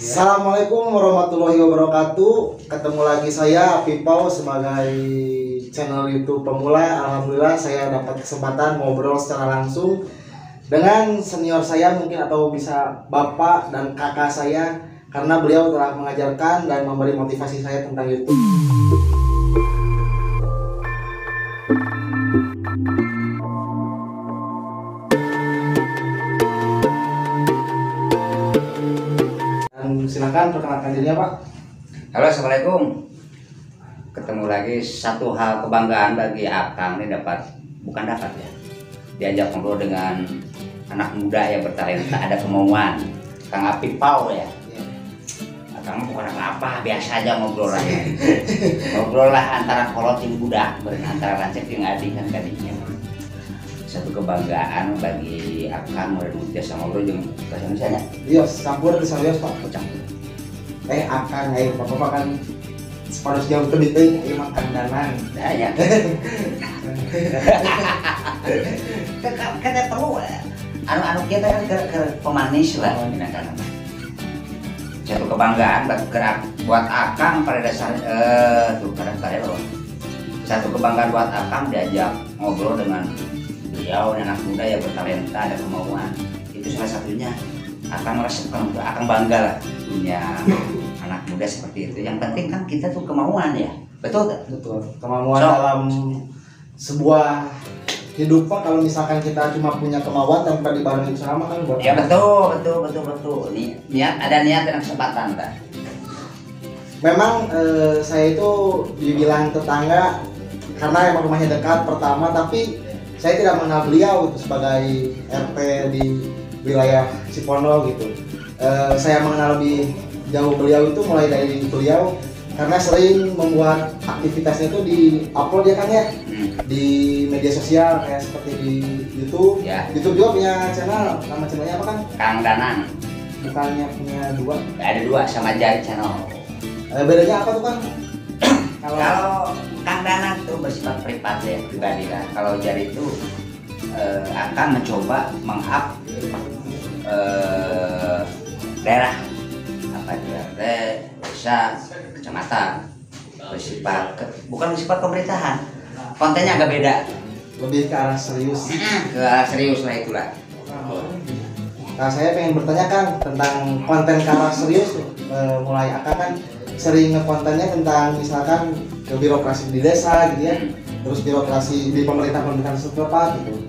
Assalamualaikum warahmatullahi wabarakatuh. Ketemu lagi saya Pipau sebagai channel YouTube pemula. Alhamdulillah saya dapat kesempatan ngobrol secara langsung dengan senior saya mungkin, atau bisa bapak dan kakak saya, karena beliau telah mengajarkan dan memberi motivasi saya tentang YouTube. Silakan perkenalkan dirinya, Pak. Halo, assalamualaikum. Ketemu lagi, satu hal kebanggaan bagi Akang ini bukan dapat ya, diajak ngobrol dengan anak muda yang bertalenta, ada kemauan. Kang Pipau ya. Akang bukan apa-apa, biasa aja ngobrol lah. Ngobrol lah antara kolot yang budak, antara lancet yang adik kan tadinya. Satu kebanggaan bagi Akang biasa ngobrol dengan bahasa Indonesia. Iya, campur ke serius, Pak. Campur. Akang, ayo bapak kan separuh jauh terbiting, ayo makan danan. Nah, ya. Kan perlu anu kita kan ke pemanis lah, kan. Satu kebanggaan buat Akang pada dasarnya tuh kadang-kadang loh. Satu kebanggaan buat Akang diajak ngobrol dengan beliau, anak muda yang bertalenta, ada kemauan. Itu salah satunya. Akang merasa Akang bangga lah punya anak muda seperti itu. Yang penting kan kita tuh kemauan ya, betul gak? Betul. Kemauan dalam sebuah hidup, Pak. Kalau misalkan kita cuma punya kemauan tanpa dibarengi sama kan buat ya betul. Niat, ada niat dan kesempatan kan. Memang saya itu dibilang tetangga karena emang rumahnya dekat pertama, tapi saya tidak mengenal beliau itu sebagai RT di wilayah Cipondo gitu. Saya mengenal lebih jauh beliau itu mulai dari beliau karena sering membuat aktivitasnya itu di upload ya Kang ya, di media sosial kayak seperti di YouTube. Ya. YouTube juga punya channel, nama channelnya apa Kang? Kang Danang. Bukannya punya dua? Ada dua sama Jari channel. Bedanya apa tuh Kang? Kalau Kang Danang itu bersifat pribadi kan. Kalau Jari itu akan mencoba meng-up daerah apa desa, kecamatan, bukan bersifat pemerintahan. Kontennya agak beda, lebih ke arah serius. Ke arah serius lah itulah. Nah, saya pengen bertanya Kang tentang konten ke arah serius. Mulai Akang kan sering ngekontennya tentang misalkan ke birokrasi di desa gitu ya, terus birokrasi di pemerintahan setempat gitu.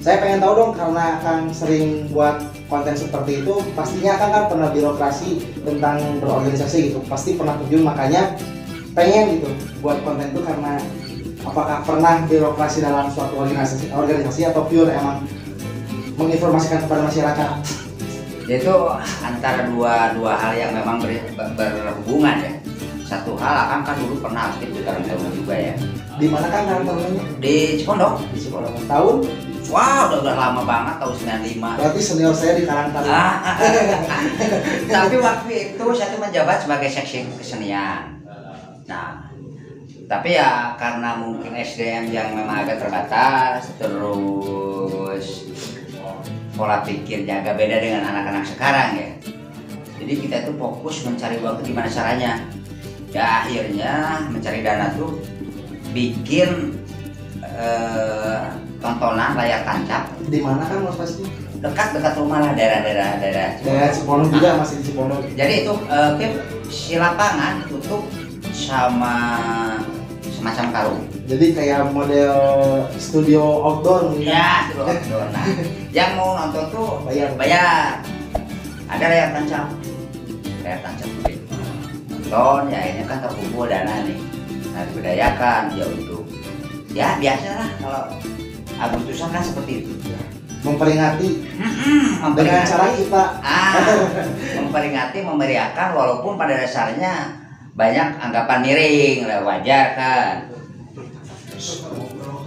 Saya pengen tahu dong, karena Akang sering buat konten seperti itu, pastinya Akang kan pernah birokrasi tentang berorganisasi gitu, pasti pernah terjun, makanya pengen gitu buat konten itu. Karena apakah pernah birokrasi dalam suatu organisasi atau pure emang menginformasikan kepada masyarakat? Itu antara dua hal yang memang berhubungan ya. Satu hal Akang kan dulu pernah aktif di Karang Taruna juga ya. Di mana Kang Karang Tarunanya? Di Cipondo. Di Cipondo. Tahun? Wah, udah lama banget, tahun 95. Berarti senior saya di Karang Taruna. Tapi waktu itu saya tuh menjabat sebagai seksi kesenian. Nah, tapi ya karena mungkin SDM yang memang agak terbatas, terus pola pikirnya agak beda dengan anak-anak sekarang ya. Jadi kita itu fokus mencari uang itu gimana caranya. Ya akhirnya mencari dana tuh bikin tontonan layar tancap. Di mana kan Mas pasti? Dekat rumah lah, daerah Cipondo juga, masih di Cipondo. Jadi itu si lapangan tutup sama semacam karung. Jadi kayak model studio outdoor gitu. Ya, studio outdoor. Nah, yang mau nonton tuh bayar. Ada layar tancap gitu. Nonton, ya akhirnya kan terkumpul dana nih. Nah, diberdayakan ya untuk ya biasalah kalau Agustusan kan seperti itu. Memperingati dengan cara kita memperingati, memeriahkan, walaupun pada dasarnya banyak anggapan miring, wajar kan.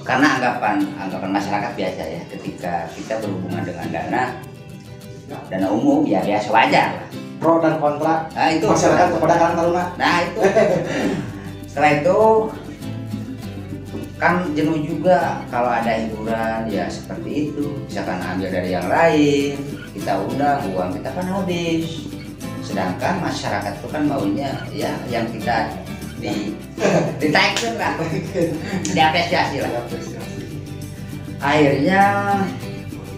Karena anggapan masyarakat biasa ya, ketika kita berhubungan dengan dana umum ya biasa, wajar lah. Pro dan kontra itu masyarakat kepada Karang Taruna. Nah itu setelah itu kan jenuh juga kalau ada hiburan ya seperti itu, misalkan ambil dari yang lain, kita undang, uang kita kan habis. sedangkan masyarakat itu kan maunya ya yang kita ditaikkan lah, diapresiasi lah. Akhirnya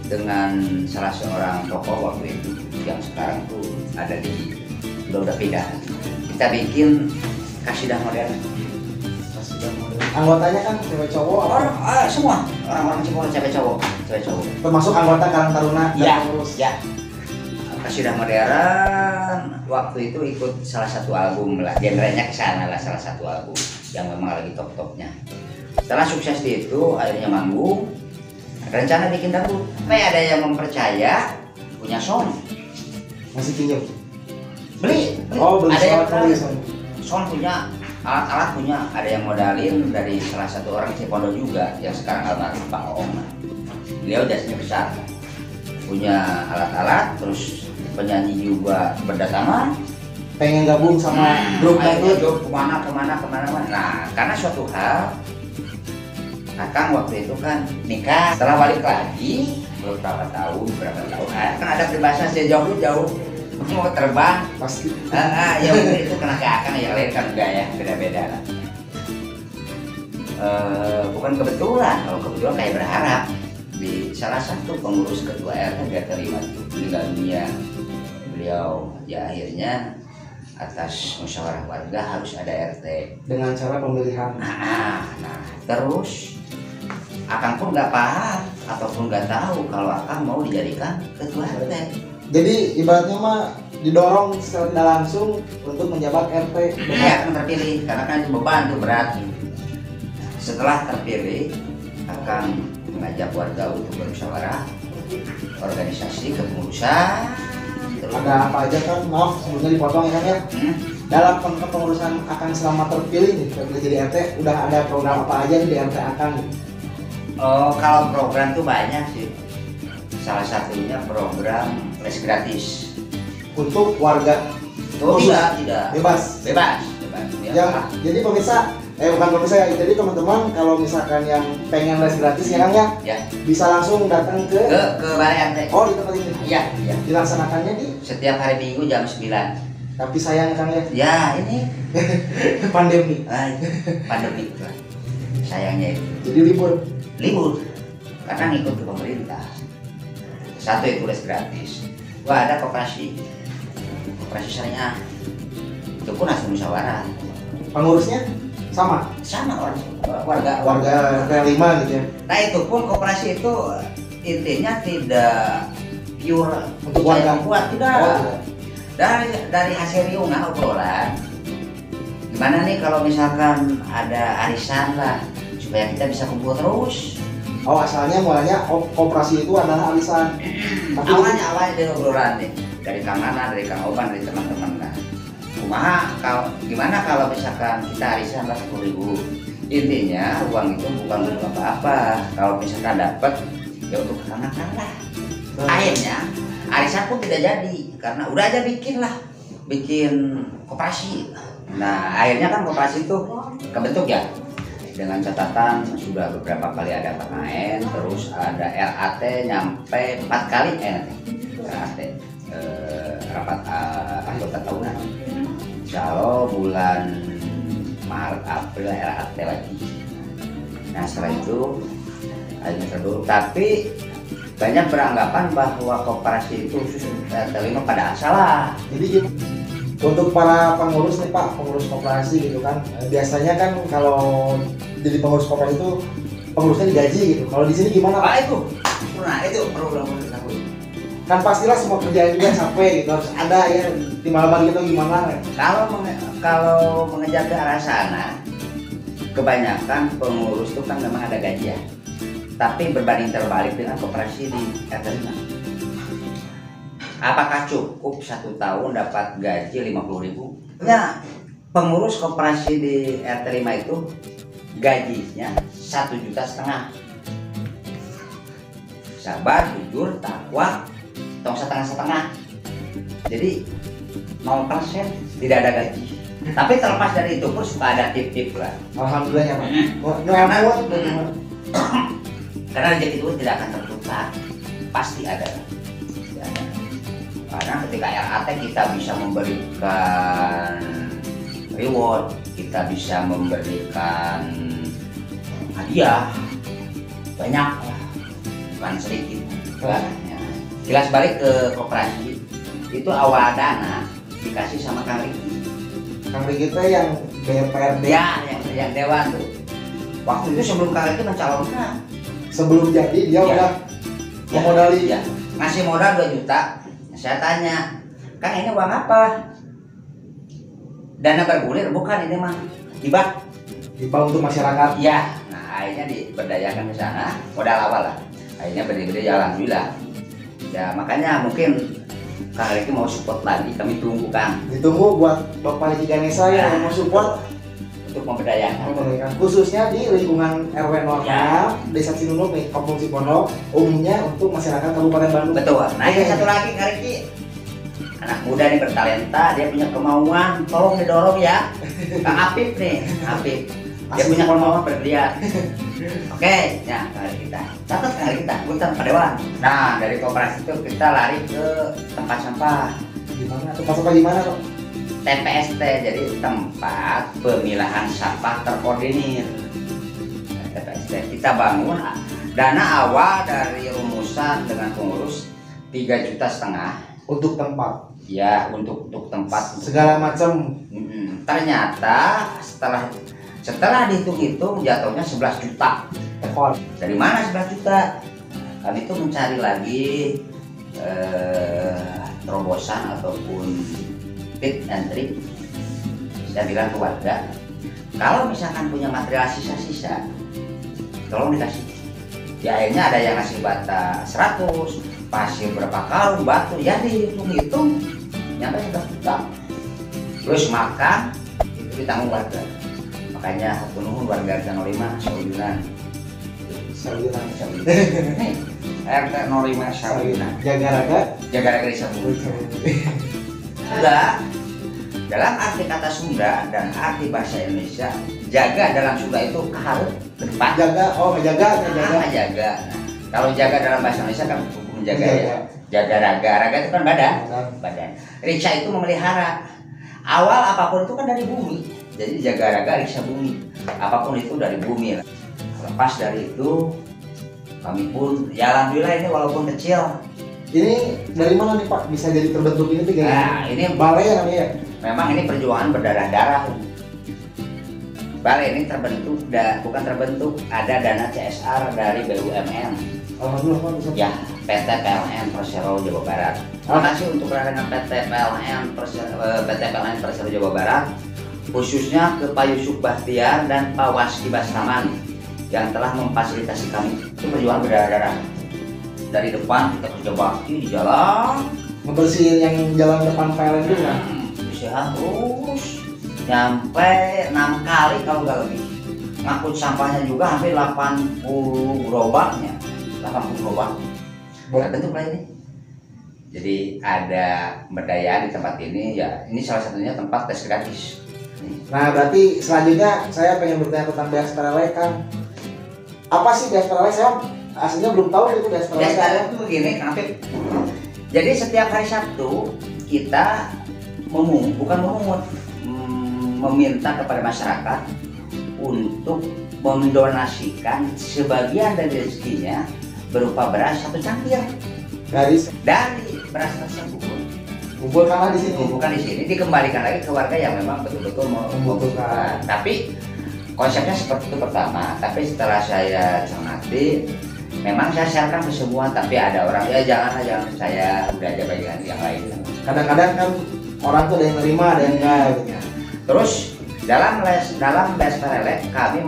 dengan salah seorang tokoh waktu itu yang sekarang tuh ada di udah pindah, kita bikin kasidah modern. Anggotanya kan cewek cowok Semua orang-orang Cipuro cewek cowok. termasuk anggota Karang Taruna dan Ya, pengurus. ya. Kasidah modern waktu itu ikut salah satu album lah, genrenya kesana lah, salah satu album yang memang lagi top-topnya. Setelah sukses di itu, akhirnya manggung, rencana bikin dangdut. Tapi ada yang mempercaya punya sound, Masih pinjam. beli. Oh, beli Ada yang sound, beli sound punya, alat-alat punya. Ada yang modalin dari salah satu orang Cipondo juga, yang sekarang almarhum Pak Om. Beliau jasanya besar, punya alat-alat, terus penyanyi juga berdatangan, pengen gabung sama grup akhirnya dangdut. kemana. Nah, karena suatu hal Akang waktu itu kan nikah, setelah balik lagi berapa tahun, kan ada peribahasa jauh mau terbang. Pasti. Ya udah itu kena ke Akang, yang lain kan enggak ya, beda-beda lah. Bukan kebetulan, kalau kebetulan kayak berharap di salah satu pengurus ketua RT dia terima meninggal dunia. Beliau ya akhirnya atas musyawarah warga harus ada RT Dengan cara pemilihan. nah terus Akang pun nggak paham ataupun nggak tahu kalau Akang mau dijadikan ketua RT. Jadi ibaratnya mah didorong secara tidak langsung untuk menjabat RT. Iya, Akang terpilih karena kan itu beban tuh berat. Setelah terpilih, Akang mengajak warga untuk bermusyawarah, organisasi kepengurusan. Ada apa aja kan? Maaf sebelumnya dipotong ya kan ya. Dalam pengurusan Akang selama terpilih nih, terpilih jadi RT, udah ada program apa aja nih di RT Akang? Oh, kalau program tuh banyak sih. Salah satunya program les gratis Untuk warga Oh, tidak. bebas. Ya. Jadi pemirsa, bukan pemirsa ya, jadi teman-teman kalau misalkan yang pengen les gratis ya Kang ya, Ya. bisa langsung datang ke Ke balai RT. oh di tempat ini. Iya. Dilaksanakannya di, Setiap hari Minggu jam 9. tapi sayang Kang ya, Ya, ini pandemi. pandemi lah. Sayangnya itu Jadi libur. karena ngikut ke pemerintah. Satu itu les gratis. Wah, ada koperasi syariah. Itu pun hasil musyawarah. Pengurusnya sama Sama warga. RT 5 gitu ya. Nah, itu pun koperasi itu intinya tidak pure Untuk saya warga. buat, tidak. Oh, tidak. Dari hasil riungan obrolan, gimana nih kalau misalkan ada arisan lah supaya kita bisa kumpul terus. Oh asalnya mulanya koperasi itu adalah arisan. Tapi Awalnya dari obrolan nih, dari Kang Nana, dari Kang Oban, dari teman-teman lah. Gimana kalau misalkan kita arisan lah 10.000. Intinya uang itu bukan untuk apa-apa. Kalau misalkan dapat ya untuk kenakan lah. Akhirnya arisan pun tidak jadi karena udah aja bikin koperasi. Nah, akhirnya kan koperasi itu kebentuk ya dengan catatan sudah beberapa kali ada PKN, terus ada RAT nyampe 4 kali RAT rapat anggota tahunan. Kalau bulan Maret April RAT lagi. Nah, setelah itu akhirnya terlalu, tapi banyak beranggapan bahwa koperasi itu terima pada salah. Jadi untuk para pengurus nih Pak, pengurus koperasi gitu kan, biasanya kan kalau jadi pengurus koperasi itu pengurusnya digaji gitu. Kalau di sini gimana Pak? Itu, nah itu perlu dilakukan. Kan pastilah semua kerjaan juga capek gitu, harus ada ya timbalan gitu gimana? Kalau mengejar ke arah sana, kebanyakan pengurus itu kan memang ada gaji ya. Tapi berbanding terbalik dengan koperasi di RT 5. Apakah cukup 1 tahun dapat gaji 50.000? Ya, pengurus koperasi di RT 5 itu gajinya 1,5 juta. Sabar, jujur, takwa, tong setengah. Jadi 0% tidak ada gaji. Tapi terlepas dari itu pun suka ada tip-tip lah. Alhamdulillah ya Pak. Karena rezeki itu tidak akan tertukar, pasti ada. karena ketika RAT kita bisa memberikan reward, kita bisa memberikan hadiah banyak, bukan sedikit. Ya. Jelas balik ke koperasi, itu awal dana dikasih sama Kang Riki. Kang Riki itu yang DPRD. Ya, yang dewan tuh. Waktu itu sebelum Kang Riki mencalonkan, Sebelum jadi dia Ya. udah memodali. ya, ngasih modal 2 juta. Saya tanya, Kang ini uang apa? Dana bergulir bukan, ini mah hibah. Hibah untuk masyarakat. Ya, nah akhirnya diberdayakan ke sana, modal awal lah. Akhirnya berdiri alhamdulillah. Ya makanya mungkin Kang Riki mau support lagi, kami tunggu Kang Ditunggu buat Bapak Riki Ganesha Ya. yang mau support untuk memberdayakan. khususnya di lingkungan RW 06 Ya. Desa Cinunuk nih, Kampung Cipondo, umumnya untuk masyarakat Kabupaten Bandung. Betul. Nah yang satu lagi Kang Riki, anak muda nih bertalenta, dia punya kemauan, tolong didorong ya. Kang Apip nih, Apip. Dia punya kemauan berlian. Oke, ya Kang Riki kita catat Kang Riki kita, punten Pak Dewan. Nah dari koperasi itu kita lari ke tempat sampah. Gimana tuh? Pas apa gimana tuh? TPST, jadi tempat pemilahan sampah terkoordinir. Nah, TPST kita bangun, dana awal dari rumusan dengan pengurus 3,5 juta Untuk tempat. ya, untuk tempat Segala macam. ternyata setelah dihitung-hitung jatuhnya 11 juta. Ekor. Dari mana 11 juta? Kami itu mencari lagi terobosan ataupun tip and trick. Saya bilang ke warga, kalau misalkan punya material sisa-sisa, tolong dikasih. Ya akhirnya ada yang ngasih bata 100, pasir berapa karung, batu, ya dihitung-hitung nyampe 11 juta. Terus makan itu ditanggung warga. Makanya aku nuhun warga RT 05 Sawiunan. Sawiunan. RT 05 Sawiunan. Jaga-raga. Sawiunan. Sunda dalam arti kata Sunda dan arti bahasa Indonesia, jaga dalam Sunda itu harus ke depan. Ngejaga. Jaga. Kalau jaga dalam bahasa Indonesia kan menjaga ya. Jaga raga itu kan badan. Riksa itu memelihara. Awal apapun itu kan dari bumi. Jadi jaga raga riksa bumi. Apapun itu dari bumi. Lepas dari itu kami pun ya alhamdulillah ini walaupun kecil. Ini dari mana nih Pak bisa jadi terbentuk ini tuh kayak Nah, ini balai ya namanya ya? memang ini perjuangan berdarah-darah. Balai ini terbentuk, bukan terbentuk, ada dana CSR dari BUMN. Alhamdulillah Pak bisa. Ya, PT PLN Persero Jawa Barat. Terima kasih untuk kedatangan PT PLN Persero Jawa Barat, khususnya ke Pak Yusuf Bahtiar dan Pak Waski Bastaman yang telah memfasilitasi kami. Itu perjuangan berdarah-darah. Dari depan kita kerja bakti di jalan, Ngebersihin yang jalan depan PLN dulu kan? usaha terus nyampe 6 kali kalau nggak lebih. Ngangkut sampahnya juga hampir 80 gerobaknya, 80 gerobak. Bentuk lah ini. Jadi ada berdaya di tempat ini ya. Ini salah satunya tempat tes gratis. Nah berarti selanjutnya saya pengen bertanya tentang BSPLL Kang. Apa sih BSPLL? Saya aslinya belum tahu itu BSPLL. BSPLL itu begini, Kang Afif. Jadi setiap hari Sabtu kita meminta kepada masyarakat untuk mendonasikan sebagian dari rezekinya berupa beras 1 cangkir. Dari beras tersebut kumpulkan di sini. Kumpulkan di sini, dikembalikan lagi ke warga yang memang betul-betul membutuhkan. Tapi konsepnya seperti itu pertama. Tapi setelah saya cermati, memang saya sharekan ke semua. Tapi ada orang ya jangan saya udah aja bagian yang lain. Kadang-kadang kan orang tuh ada yang nerima, ada yang enggak gitu. Terus dalam BSPLL kami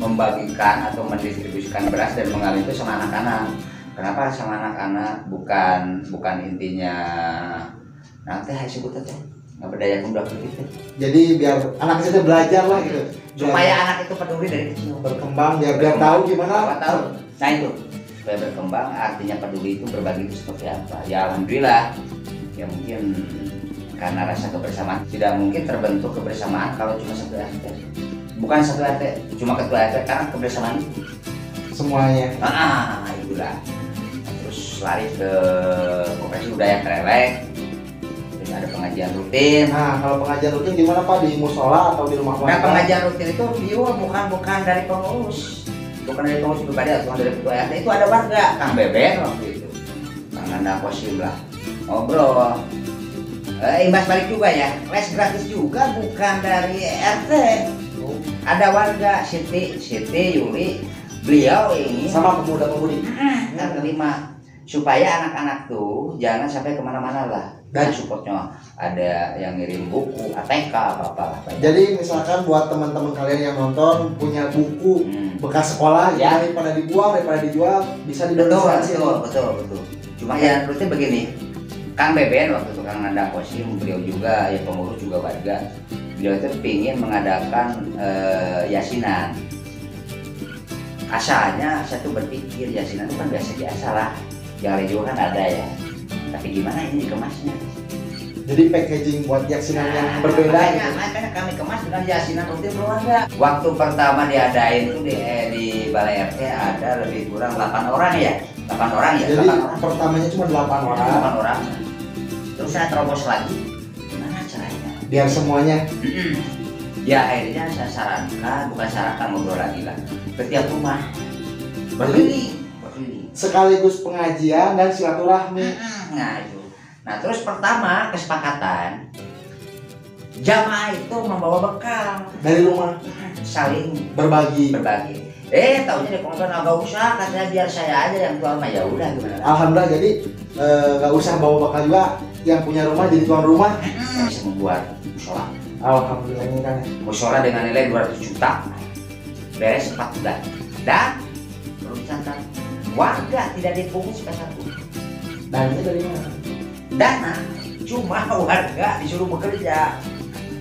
membagikan atau mendistribusikan beras dan mengalir itu sama anak-anak. Kenapa sama anak-anak? Bukan intinya nanti harus sebut aja nggak berdaya udah begitu. Jadi biar anak kecil belajar lah gitu. Supaya anak itu peduli dari kecil. Berkembang biar tahu gimana. Tahu. Nah itu supaya berkembang artinya peduli itu berbagi itu seperti apa. Ya alhamdulillah. Ya mungkin karena rasa kebersamaan tidak mungkin terbentuk kebersamaan kalau cuma satu RT. Bukan satu RT, cuma ketua RT karena kebersamaan itu semuanya. Itulah. Terus lari ke Koperasi Budaya Krelek. pengajian rutin. Nah, kalau pengajian rutin gimana Pak, di musola atau di rumah Nah, warga? pengajian rutin itu bukan dari pengurus, bukan dari pengurus pribadi atau dari ketua RT, itu ada warga, Kang Beben waktu itu, Kang Nanda Kosim lah, ngobrol. Imbas balik juga ya, les gratis juga, bukan dari RT. Ada warga, Siti Yuli, beliau ini Sama pemuda-pemudi. kan kelima, supaya anak-anak tuh jangan sampai kemana-mana lah. Dan supportnya ada yang ngirim buku, ATK, apa-apa. Jadi misalkan buat teman-teman kalian yang nonton punya buku bekas sekolah Ya. daripada dibuang, daripada dijual, bisa Betul. didonasi. Cuma ya terusnya begini, Kang Beben waktu itu, Kang Nanda Kosim, beliau juga ya pengurus juga warga. Beliau itu ingin mengadakan yasinan. Asalnya saya tuh berpikir yasinan itu kan biasa-biasa lah, yang juga kan ada ya. Tapi gimana ini dikemasnya? Jadi packaging buat yasinan yang berbeda gitu. Makanya kami kemas dengan yasinan rutin keluarga. Waktu pertama diadain itu di Balai RT ada lebih kurang 8 orang ya. 8 orang ya. Jadi 8 orang. pertamanya cuma 8 orang. 8 orang. Terus saya terobos lagi. Gimana caranya? Biar semuanya. Ya akhirnya saya sarankan, bukan sarankan, ngobrol lagi lah. Ke tiap rumah. Berkeliling. Sekaligus pengajian dan silaturahmi. Nah itu. Nah terus pertama kesepakatan jamaah itu membawa bekal Dari rumah saling berbagi. Taunya di kongkon agak usah, katanya biar saya aja yang tuan mah, ya udah gimana. Alhamdulillah, jadi gak usah bawa bekal juga, yang punya rumah jadi tuan rumah. Saya bisa membuat musola. Alhamdulillah ini kan. Musola dengan nilai 200 juta. Beres 4 bulan. Dan perlu dicatat, warga tidak dipungut sepeserpun. Dan ini dari mana? Dana cuma warga disuruh bekerja.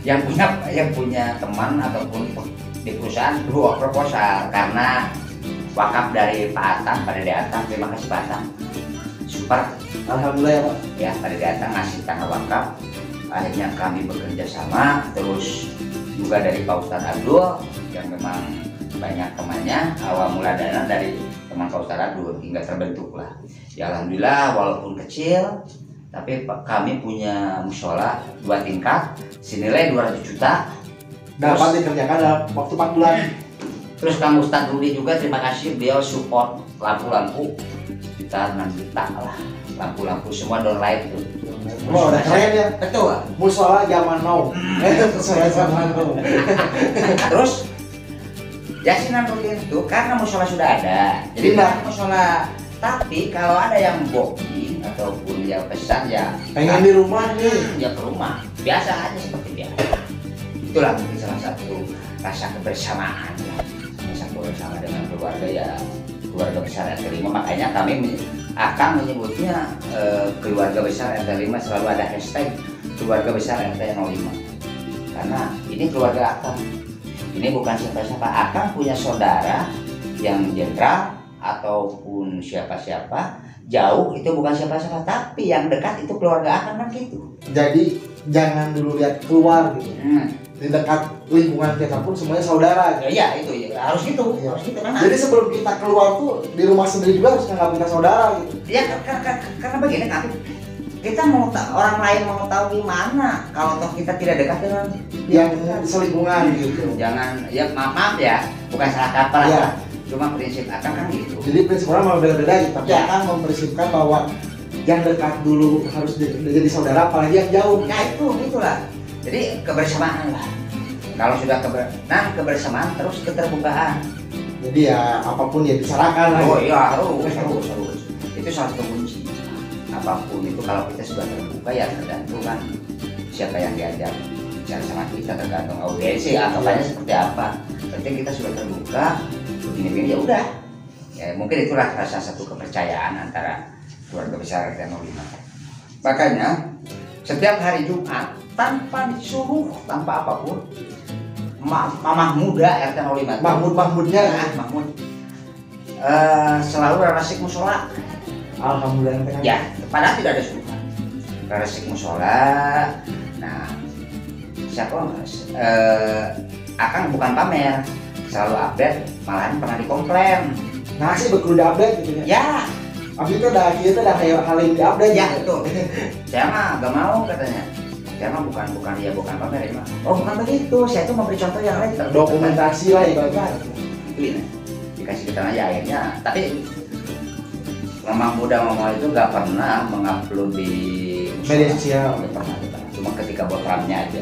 Yang punya teman ataupun di perusahaan dua proposal, karena wakaf dari Pak Atang, pada Atang, terima kasih Pak Atang, super. Alhamdulillah ya Pak. Ya, pada Atang ngasih tanah wakaf. Akhirnya kami bekerja sama, terus juga dari Pak Ustadz Abdul yang memang banyak temannya, awal mula dana dari teman Pak Ustadz Abdul hingga terbentuklah. Ya alhamdulillah, walaupun kecil tapi kami punya musola 2 tingkat senilai 200 juta Dapat dikerjakan dalam waktu 4 bulan. Terus Kang Ustadz Rudi juga terima kasih, beliau support lampu-lampu kita 6 juta lah, lampu-lampu semua downlight itu. Oh, udah keren ya. Betul. Musola zaman now. Musola zaman now. Terus yasinan rutin itu karena musola sudah ada, jadi Iya. musola. Tapi kalau ada yang booking ataupun yang pesan ya Pengen di rumah nih. ya ke rumah biasa aja seperti biasa. Itulah mungkin salah satu rasa kebersamaan ya, rasa bersama dengan keluarga ya, keluarga besar RT 5. Makanya kami akan menyebutnya keluarga besar RT 5, selalu ada hashtag keluarga besar RT 05, karena ini keluarga Akang. Ini bukan siapa-siapa. Akang punya saudara yang jenderal ataupun siapa-siapa, jauh itu bukan siapa-siapa, tapi yang dekat itu keluarga Akang kan gitu. Jadi jangan dulu lihat keluar gitu. Di dekat lingkungan kita pun semuanya saudara gitu. Ya itu ya, harus gitu, Iya. harus gitu karena Jadi sebelum kita keluar tuh di rumah sendiri juga harus nganggap kita saudara gitu. ya karena begini kan, kita mau orang lain mau tahu gimana kalau toh kita tidak dekat dengan Yang selingkungan gitu. Jangan ya, maaf ya, bukan salah kata lah. Iya. Cuma prinsip Akang kan gitu. Jadi prinsip orang mau beda-beda gitu, tapi Ya. akan memprinsipkan bahwa yang dekat dulu harus jadi saudara, apalagi yang jauh. Ya itu gitulah. Jadi kebersamaan lah. Kalau sudah kebersamaan terus keterbukaan. Jadi ya apapun ya bicarakan lah. Oh gitu. iya, harus. Itu salah satu kunci. Apapun itu kalau kita sudah terbuka ya tergantung kan siapa yang diajak bicara sama kita, tergantung audiensi atau seperti apa. Penting kita sudah terbuka, begini-begini ya udah. Ya mungkin itulah rasa satu kepercayaan antara keluarga besar RT 05. Makanya setiap hari Jumat tanpa disuruh, tanpa apapun, mamah muda RT 05 Mahmud-mahmudnya Mahmud selalu rasik musola. alhamdulillah Ya, padahal tidak ada suruhan. Rasik musola. Nah, siapa Akang bukan pamer, selalu update, malahan pernah dikomplain. Nah sih berkudu update gitu ya. Ya, Abis itu udah kayak hal yang di update. ya itu. Saya mah gak mau katanya. Saya mah bukan pamer ya mah. Oh bukan begitu, saya tuh memberi contoh yang lain. Dokumentasi lah ibaratnya. Itu ini dikasih kita aja akhirnya. Tapi memang muda mama itu nggak pernah mengupload di Media sosial. Nggak pernah. Cuma ketika buat ramnya aja.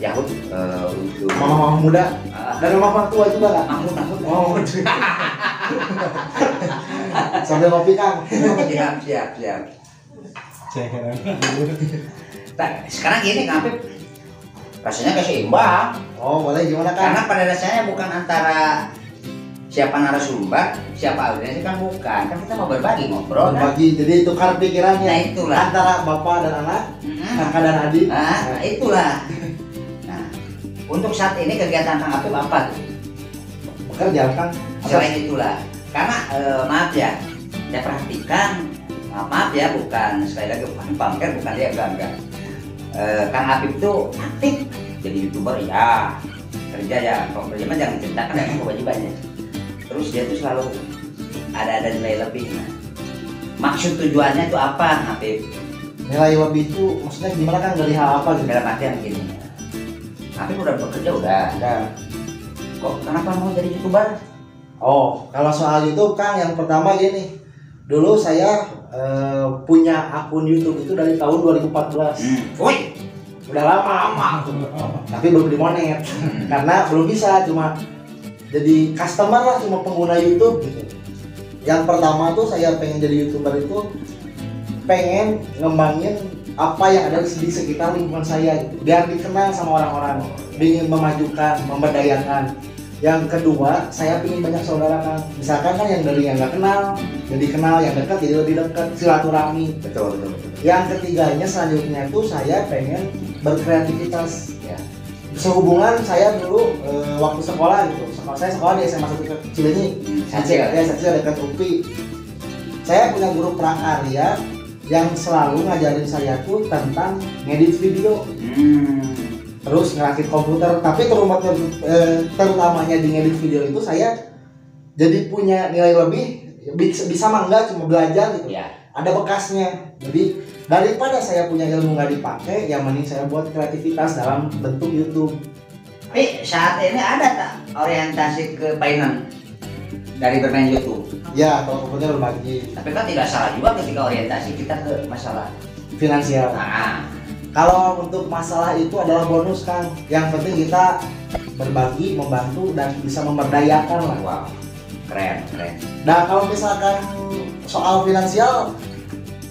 Yahut untuk Mama muda dan mama tua juga nggak? Mahmud. Oh, sambil ngopi Kang. Siap. Nah, sekarang gini Kang Apip, rasanya keseimbang. Oh boleh gimana Kang? Karena pada dasarnya bukan antara siapa narasumber, siapa audiens kan bukan. Kan kita mau berbagi ngobrol kan. Berbagi, jadi tukar pikirannya. Nah, itulah. Antara bapak dan anak, kakak dan adik. Nah, itulah. Nah, untuk saat ini kegiatan Kang Apip apa tuh? Bekerja Kang. Selain itulah, karena maaf ya, saya perhatikan, maaf ya, bukan sekali lagi bukan pamer, bukan dia enggak. Kang Apip tuh aktif jadi YouTuber ya, kerja ya, kalau kerja mah jangan ceritakan ya kewajibannya. Terus dia tuh selalu ada nilai lebih. Nah, maksud tujuannya tuh apa, Apip? Nilai lebih itu maksudnya gimana Kang, dari hal apa gitu? Dalam artian gini, Apip udah bekerja udah. Kok kenapa mau jadi YouTuber? Oh, kalau soal YouTube Kang, yang pertama gini. Dulu saya punya akun YouTube itu dari tahun 2014. Woi, Udah lama. Tapi belum dimonet. Karena belum bisa, cuma jadi customer lah, cuma pengguna YouTube gitu. Yang pertama tuh saya pengen jadi YouTuber itu pengen ngembangin apa yang ada di sekitar lingkungan saya gitu. Biar dikenal sama orang-orang, ingin memajukan, memberdayakan. Yang kedua, saya ingin banyak saudara Kang. Misalkan kan yang dari yang nggak kenal jadi kenal, yang dekat jadi lebih dekat, silaturahmi. Betul. Yang ketiganya selanjutnya tuh saya pengen berkreativitas. Ya. Sehubungan saya dulu waktu sekolah gitu, saya sekolah di SMA 1 Cileunyi, saya dekat UPI. Saya punya guru prakarya yang selalu ngajarin saya tuh tentang ngedit video, terus ngerakit komputer. Tapi terutamanya di ngedit video itu saya jadi punya nilai lebih, bisa mah enggak, cuma belajar gitu. Ya. Ada bekasnya. Jadi daripada saya punya ilmu nggak dipakai, yang mending saya buat kreativitas dalam bentuk YouTube. Tapi saat ini ada tak orientasi ke finance dari bermain YouTube? Ya, kalau komputer berbagi Tapi kan tidak salah juga ketika orientasi kita ke masalah. finansial. Nah, Kalau untuk masalah itu adalah bonus Kang. Yang penting kita berbagi, membantu, dan bisa memberdayakan lah. wow, keren. Nah kalau misalkan soal finansial,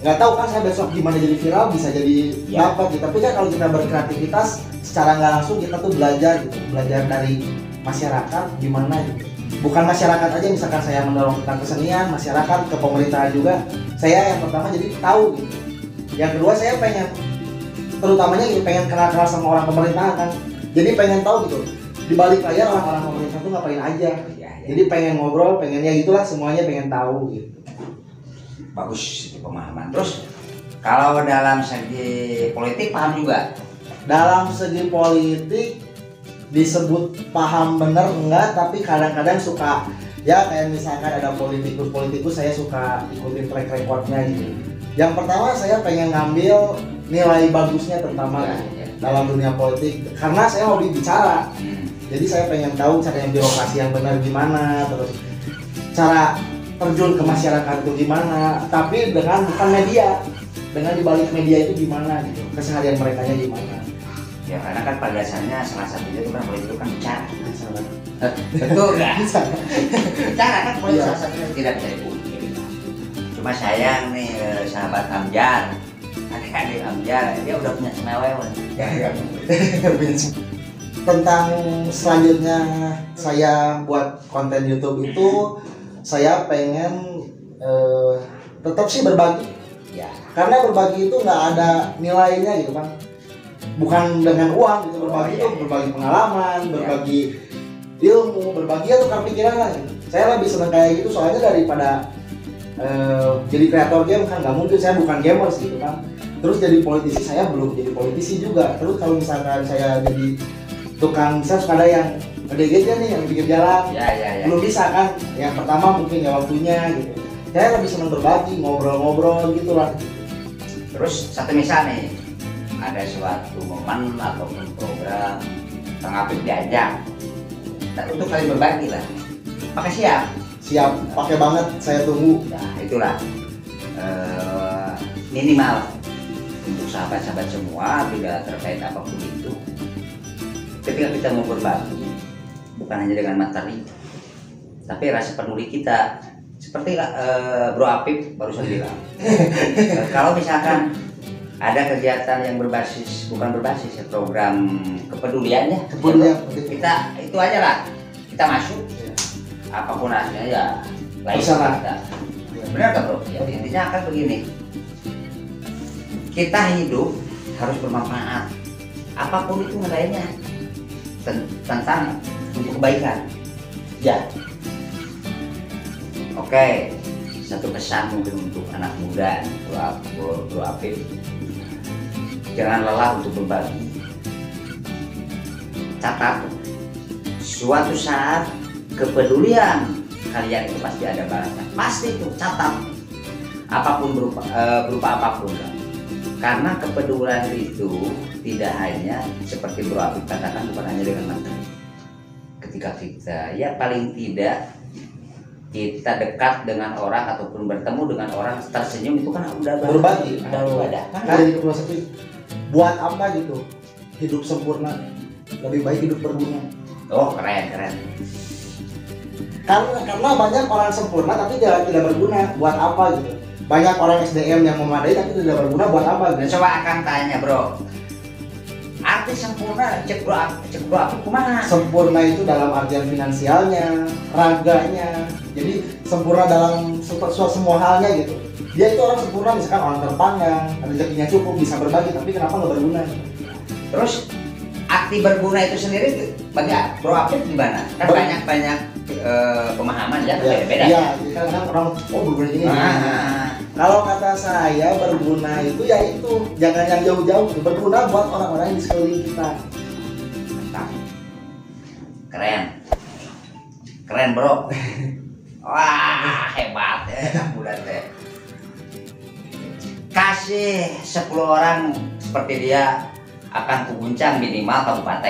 nggak tahu kan saya besok gimana jadi viral, bisa jadi dapat gitu. Tapi kan kalau kita berkreativitas, secara nggak langsung kita tuh belajar gitu, belajar dari masyarakat gimana gitu. Bukan masyarakat aja, misalkan saya mendorong tentang kesenian, masyarakat ke pemerintahan juga. Saya yang pertama jadi tahu gitu. Yang kedua saya pengen, terutamanya gitu, pengen kenal sama orang pemerintahan kan. Jadi pengen tahu gitu, di balik layar orang-orang pemerintah tuh ngapain aja. Jadi pengen ngobrol, pengennya gitulah, semuanya pengen tahu gitu. Bagus itu pemahaman. Terus kalau dalam segi politik paham juga? Dalam segi politik disebut paham bener enggak, tapi kadang-kadang suka ya, kayak misalkan ada politikus saya suka ikutin track recordnya gitu. Yang pertama saya pengen ngambil nilai bagusnya terutama dalam dunia politik, karena saya hobi bicara. Jadi saya pengen tahu cara yang birokrasi yang benar gimana, terus cara terjun ke masyarakat itu gimana, tapi dengan bukan media, dengan dibalik media itu gimana gitu, keseharian mereka gimana. Ya karena kan pada dasarnya salah satunya itu kan politik itu kan bicara. Betul nggak? Bicara kan politik salah satunya tidak bisa dipungkiri. Cuma sayang nih sahabat Amjar, adik-adik Amjar, dia udah punya semewewe. Tentang selanjutnya saya buat konten YouTube itu, saya pengen tetap sih berbagi. Ya. Karena berbagi itu nggak ada nilainya gitu kan. Bukan dengan uang gitu, berbagi itu berbagi pengalaman, berbagi ilmu, berbagi ya tukar pikiran lah gitu. Saya lebih senang kayak gitu, soalnya daripada jadi kreator game kan nggak mungkin, saya bukan gamers gitu kan. Terus jadi politisi, saya belum jadi politisi juga. Terus kalau misalkan saya jadi tukang, misalnya suka ada yang gadgetnya nih yang bikin jalan, belum bisa kan. Yang pertama mungkin ya waktunya gitu. Saya lebih senang berbagi, ngobrol-ngobrol gitu lah. Terus satu misal nih, ada suatu momen ataupun program Kang Apip diajak untuk saling berbagi lah, maka siap. Siap, pakai banget, saya tunggu. Nah itulah minimal untuk sahabat-sahabat semua, tidak terkait apapun itu, ketika kita mau berbagi bukan hanya dengan materi tapi rasa peduli kita, seperti Bro Apip barusan bilang. Kalau misalkan ada kegiatan yang bukan berbasis ya, program kepeduliannya, kita itu aja lah, kita masuk apapun hasilnya ya lain kita. Benar kan Bro? Ya, intinya akan begini, kita hidup harus bermanfaat, apapun itu nilainya tentang untuk kebaikan ya. Oke, satu pesan mungkin untuk anak muda, Bro Apip, jangan lelah untuk berbagi. Catat, suatu saat kepedulian kalian itu pasti ada balasan, pasti itu, catat. Apapun berupa apapun kan. Karena kepedulian itu tidak hanya seperti Bro Apip katakan, bukan hanya dengan materi. Ketika kita ya paling tidak kita dekat dengan orang ataupun bertemu dengan orang, tersenyum, itu kan udah berbagi. Udah Kan jadi filosofi, buat apa gitu hidup sempurna, lebih baik hidup berguna. Oh keren. Karena banyak orang sempurna tapi tidak berguna, buat apa gitu. Banyak orang SDM yang memadai tapi tidak berguna, buat apa gitu. Coba akan tanya Bro, arti sempurna cek Bro Apip kumaha? Sempurna itu dalam artian finansialnya, raganya. Jadi sempurna dalam semua halnya gitu. Dia itu orang sempurna, misalkan orang terpandang, rezekinya cukup, bisa berbagi, tapi kenapa nggak berguna? Terus arti berguna itu sendiri bagi Bro Apip gimana? Kan banyak pemahaman ya, beda-beda. Iya, kadang orang berguna ini. Kalau kata saya berguna itu ya itu, jangan yang jauh-jauh, berguna buat orang-orang di sekeliling kita. Mantap. Keren Bro. Wah hebat ya anak muda teh. Kasih 10 orang seperti dia akan kuguncang minimal kabupaten.